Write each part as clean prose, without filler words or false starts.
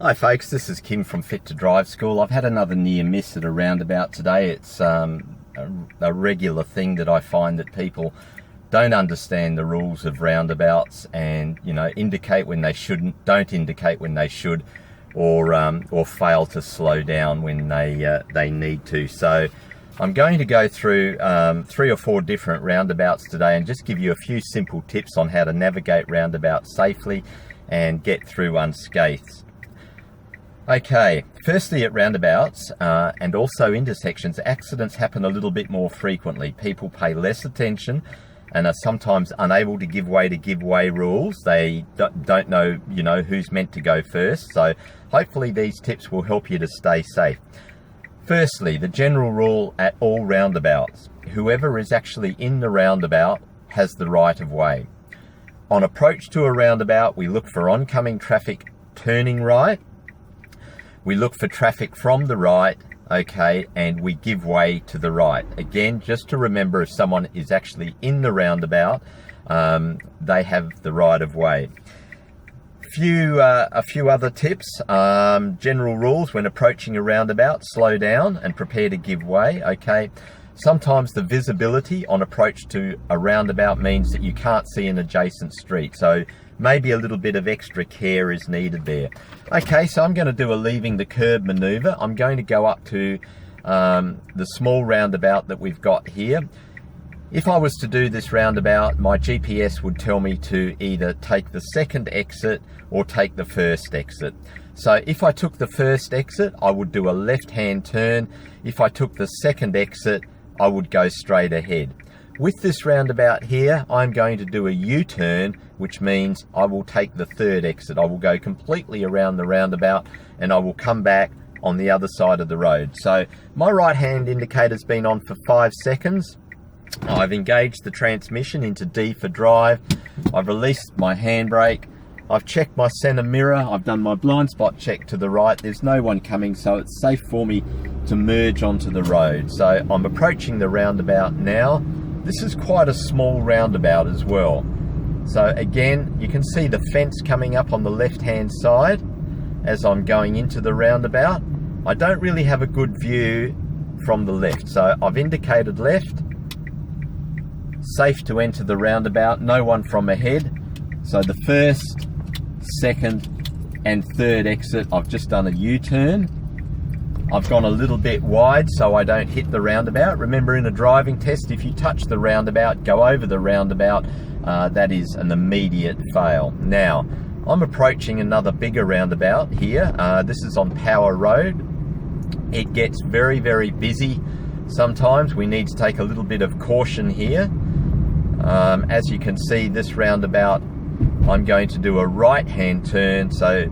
Hi folks, this is Kim from Fit2drive School. I've had another near miss at a roundabout today. It's a regular thing that I find that people don't understand the rules of roundabouts and, indicate when they shouldn't, don't indicate when they should, or fail to slow down when they need to. So I'm going to go through 3 or 4 different roundabouts today and just give you a few simple tips on how to navigate roundabouts safely and get through unscathed. Okay, firstly at roundabouts and also intersections, accidents happen a little bit more frequently. People pay less attention and are sometimes unable to give way to giveaway rules. They don't know, who's meant to go first. So hopefully these tips will help you to stay safe. Firstly, the general rule at all roundabouts: whoever is actually in the roundabout has the right of way. On approach to a roundabout, we look for oncoming traffic turning right. We look for traffic from the right, okay, and we give way to the right. Again, just to remember, if someone is actually in the roundabout, they have the right of way. A few other tips. General rules when approaching a roundabout: slow down and prepare to give way, okay. Sometimes the visibility on approach to a roundabout means that you can't see an adjacent street, so maybe a little bit of extra care is needed there. Okay, so I'm going to do a leaving the curb maneuver. I'm going to go up to the small roundabout that we've got here. If I was to do this roundabout, my GPS would tell me to either take the second exit or take the first exit. So if I took the first exit, I would do a left-hand turn. If I took the second exit, I would go straight ahead. With this roundabout here, I'm going to do a U-turn, which means I will take the third exit. I will go completely around the roundabout and I will come back on the other side of the road. So my right-hand indicator's been on for 5 seconds. I've engaged the transmission into D for drive. I've released my handbrake. I've checked my center mirror. I've done my blind spot check to the right. There's no one coming, so it's safe for me to merge onto the road. So I'm approaching the roundabout now. This is quite a small roundabout as well. So again, you can see the fence coming up on the left-hand side as I'm going into the roundabout. I don't really have a good view from the left, so I've indicated left. Safe to enter the roundabout, no one from ahead. So the first, second and third exit, I've just done a U-turn. I've gone a little bit wide so I don't hit the roundabout. Remember, in a driving test, if you touch the roundabout, go over the roundabout, that is an immediate fail. Now, I'm approaching another bigger roundabout here. This is on Power Road. It gets very, very busy. Sometimes we need to take a little bit of caution here. As you can see, this roundabout, I'm going to do a right-hand turn. So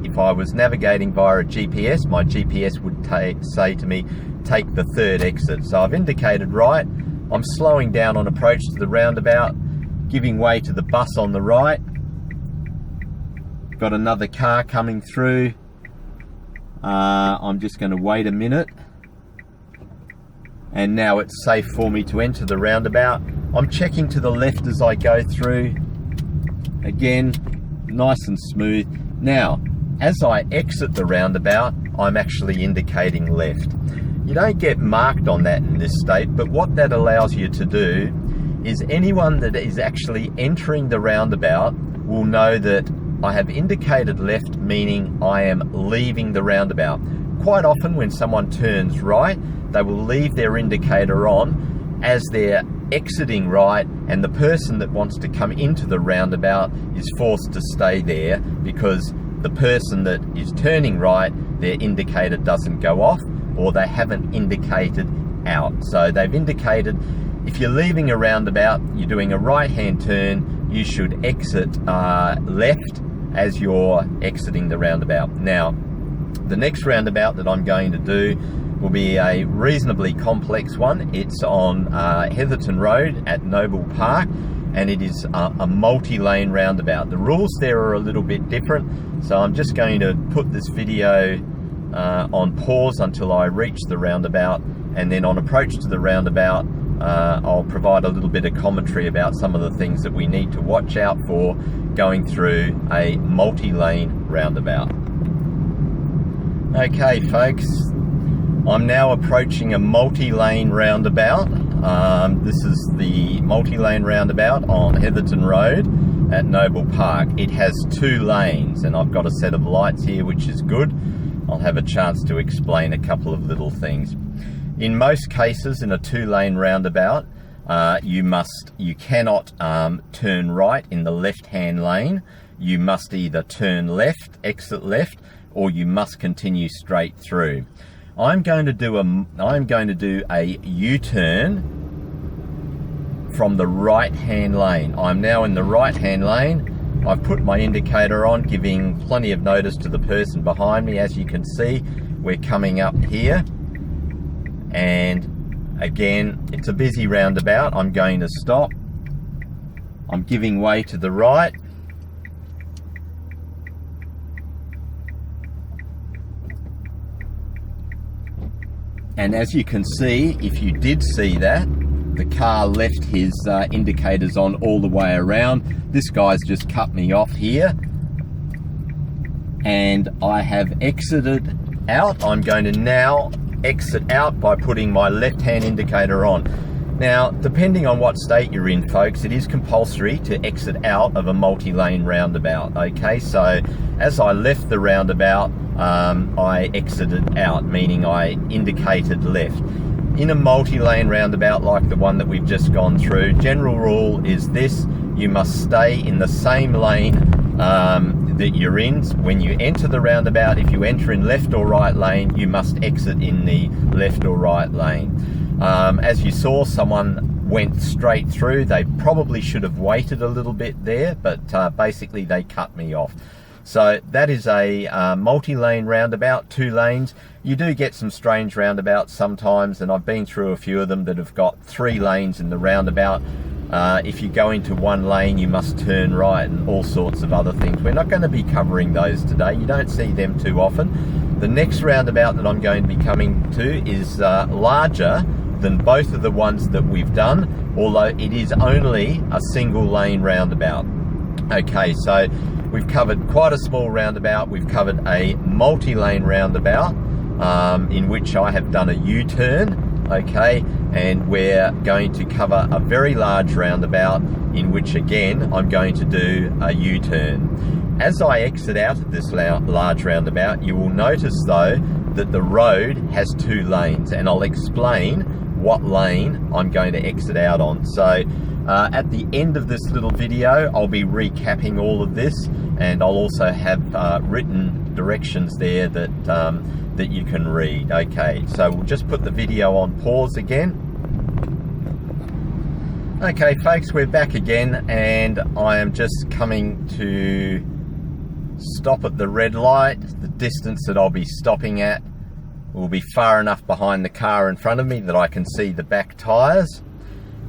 if I was navigating via a GPS, my GPS would say to me, take the third exit. So I've indicated right. I'm slowing down on approach to the roundabout, giving way to the bus on the right. Got another car coming through. I'm just going to wait a minute. And now it's safe for me to enter the roundabout. I'm checking to the left as I go through. Again, nice and smooth. Now, as I exit the roundabout, I'm actually indicating left. You don't get marked on that in this state, but what that allows you to do is anyone that is actually entering the roundabout will know that I have indicated left, meaning I am leaving the roundabout. Quite often when someone turns right, they will leave their indicator on as they're exiting right, and the person that wants to come into the roundabout is forced to stay there because the person that is turning right, their indicator doesn't go off, or they haven't indicated out. So they've indicated, if you're leaving a roundabout, you're doing a right-hand turn, you should exit left as you're exiting the roundabout. Now, the next roundabout that I'm going to do will be a reasonably complex one. It's on Heatherton Road at Noble Park, and it is a multi-lane roundabout. The rules there are a little bit different, so I'm just going to put this video on pause until I reach the roundabout, and then on approach to the roundabout, I'll provide a little bit of commentary about some of the things that we need to watch out for going through a multi-lane roundabout. Okay folks, I'm now approaching a multi-lane roundabout. This is the multi-lane roundabout on Heatherton Road at Noble Park. It has 2 lanes and I've got a set of lights here, which is good. I'll have a chance to explain a couple of little things. In most cases in a 2-lane roundabout, you cannot turn right in the left-hand lane. You must either turn left, exit left, or you must continue straight through. I'm going to do a U-turn from the right-hand lane. I'm now in the right-hand lane. I've put my indicator on, giving plenty of notice to the person behind me. As you can see, we're coming up here, and again, it's a busy roundabout. I'm going to stop. I'm giving way to the right. And as you can see, if you did see that, the car left his indicators on all the way around. This guy's just cut me off here. And I have exited out. I'm going to now exit out by putting my left-hand indicator on. Now, depending on what state you're in, folks, it is compulsory to exit out of a multi-lane roundabout, okay? So, as I left the roundabout, I exited out, meaning I indicated left. In a multi-lane roundabout like the one that we've just gone through, general rule is this: you must stay in the same lane that you're in. When you enter the roundabout, if you enter in left or right lane, you must exit in the left or right lane. As you saw, someone went straight through. They probably should have waited a little bit there, but basically they cut me off. So that is a multi-lane roundabout, 2 lanes. You do get some strange roundabouts sometimes, and I've been through a few of them that have got 3 lanes in the roundabout. If you go into 1 lane, you must turn right and all sorts of other things. We're not going to be covering those today. You don't see them too often. The next roundabout that I'm going to be coming to is larger than both of the ones that we've done, although it is only a single lane roundabout. Okay, so we've covered quite a small roundabout. We've covered a multi-lane roundabout in which I have done a U-turn, okay, and we're going to cover a very large roundabout in which again I'm going to do a U-turn. As I exit out of this large roundabout, you will notice though that the road has 2 lanes, and I'll explain what lane I'm going to exit out on. So at the end of this little video, I'll be recapping all of this, and I'll also have written directions there that that you can read. Okay, so we'll just put the video on pause again. Okay folks, we're back again, and I am just coming to stop at the red light. The distance that I'll be stopping at will be far enough behind the car in front of me that I can see the back tyres.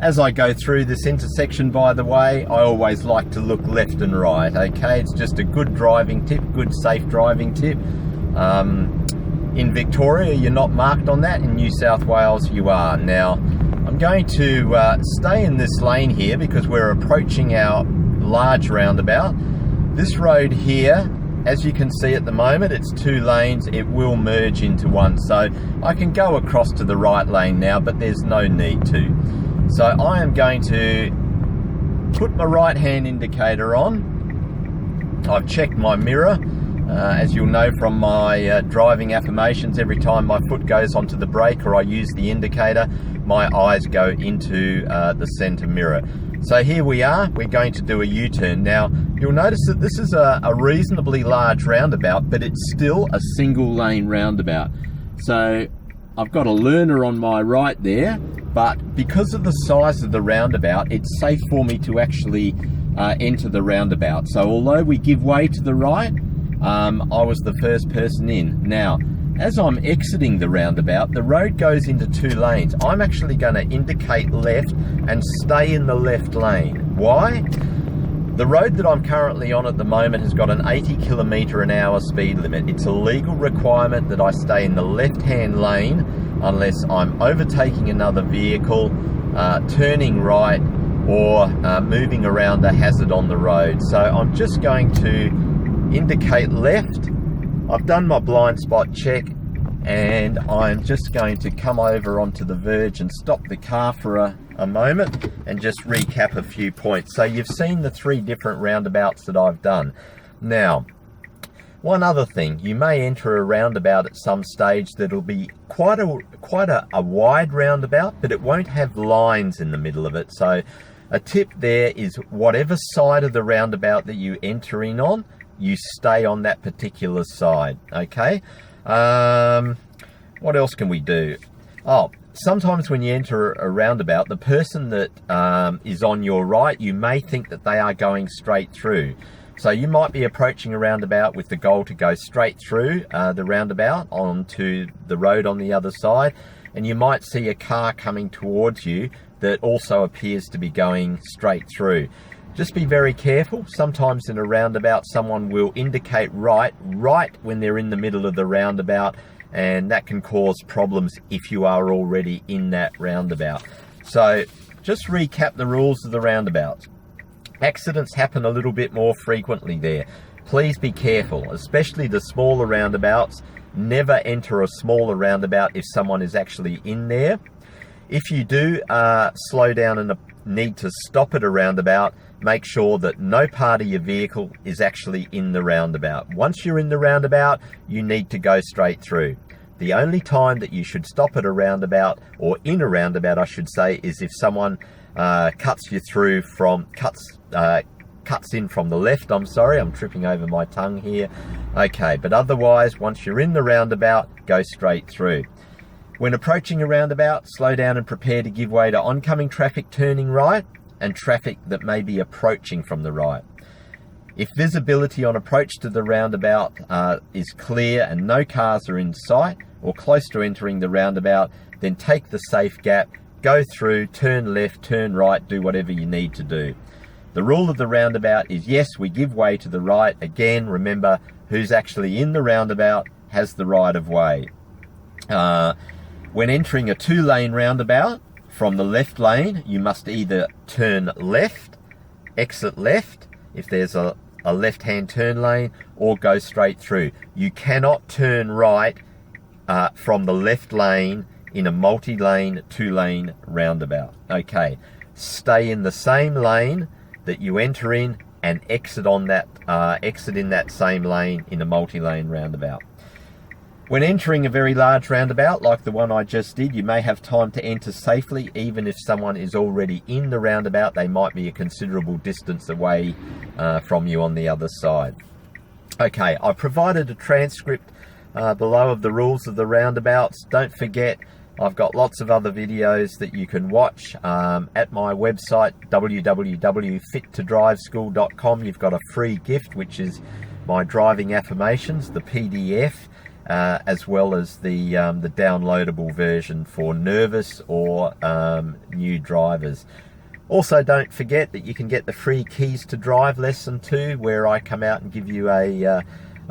As I go through this intersection, by the way, I always like to look left and right, okay? It's just a good driving tip, good safe driving tip. In Victoria, you're not marked on that. In New South Wales, you are. Now, I'm going to stay in this lane here because we're approaching our large roundabout. This road here, as you can see at the moment, it's 2 lanes. It will merge into 1. So I can go across to the right lane now, but there's no need to. So I am going to put my right hand indicator on. I've checked my mirror. As you'll know from my driving affirmations, every time my foot goes onto the brake or I use the indicator, my eyes go into the center mirror. So here we are, we're going to do a U-turn. Now, you'll notice that this is a reasonably large roundabout, but it's still a single lane roundabout. So I've got a learner on my right there, but because of the size of the roundabout, it's safe for me to actually enter the roundabout. So although we give way to the right, I was the first person in. Now, as I'm exiting the roundabout, the road goes into 2 lanes. I'm actually going to indicate left and stay in the left lane. Why? The road that I'm currently on at the moment has got an 80 km/h speed limit. It's a legal requirement that I stay in the left-hand lane unless I'm overtaking another vehicle, turning right, or moving around a hazard on the road. So I'm just going to indicate left I've done my blind spot check, and I'm just going to come over onto the verge and stop the car for a moment and just recap a few points. So you've seen the 3 different roundabouts that I've done. Now, one other thing, you may enter a roundabout at some stage that'll be quite a wide roundabout, but it won't have lines in the middle of it. So a tip there is whatever side of the roundabout that you enter in on, you stay on that particular side, okay? What else can we do? Oh, sometimes when you enter a roundabout, the person that is on your right, you may think that they are going straight through. So you might be approaching a roundabout with the goal to go straight through the roundabout onto the road on the other side, and you might see a car coming towards you that also appears to be going straight through. Just be very careful. Sometimes in a roundabout, someone will indicate right when they're in the middle of the roundabout, and that can cause problems if you are already in that roundabout. So just recap the rules of the roundabouts. Accidents happen a little bit more frequently there. Please be careful, especially the smaller roundabouts. Never enter a smaller roundabout if someone is actually in there. If you do slow down and need to stop at a roundabout, make sure that no part of your vehicle is actually in the roundabout. Once you're in the roundabout, you need to go straight through. The only time that you should stop at a roundabout, or in a roundabout I should say, is if someone cuts in from the left. I'm sorry, I'm tripping over my tongue here. Okay, but otherwise, once you're in the roundabout, go straight through. When approaching a roundabout, slow down and prepare to give way to oncoming traffic turning right and traffic that may be approaching from the right. If visibility on approach to the roundabout is clear and no cars are in sight or close to entering the roundabout, then take the safe gap, go through, turn left, turn right, do whatever you need to do. The rule of the roundabout is yes, we give way to the right. Again, remember, who's actually in the roundabout has the right of way. When entering a 2-lane roundabout, from the left lane, you must either turn left, exit left, if there's a left-hand turn lane, or go straight through. You cannot turn right from the left lane in a multi-lane 2-lane roundabout. Okay, stay in the same lane that you enter in and exit in that same lane in a multi-lane roundabout. When entering a very large roundabout like the one I just did, you may have time to enter safely. Even if someone is already in the roundabout, they might be a considerable distance away from you on the other side. Okay, I provided a transcript below of the rules of the roundabouts. Don't forget, I've got lots of other videos that you can watch at my website, www.fit2driveschool.com. You've got a free gift, which is my driving affirmations, the PDF, as well as the downloadable version for nervous or new drivers. Also, don't forget that you can get the free Keys to Drive lesson too, where I come out and give you a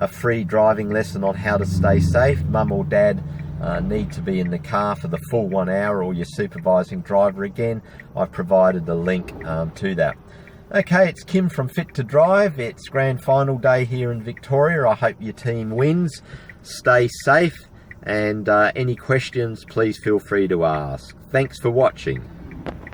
free driving lesson on how to stay safe. Mum or dad need to be in the car for the full 1 hour, or your supervising driver. Again, I've provided the link to that. Okay, it's Kim from Fit2drive. It's grand final day here in Victoria. I hope your team wins. Stay safe, and any questions, please feel free to ask. Thanks for watching.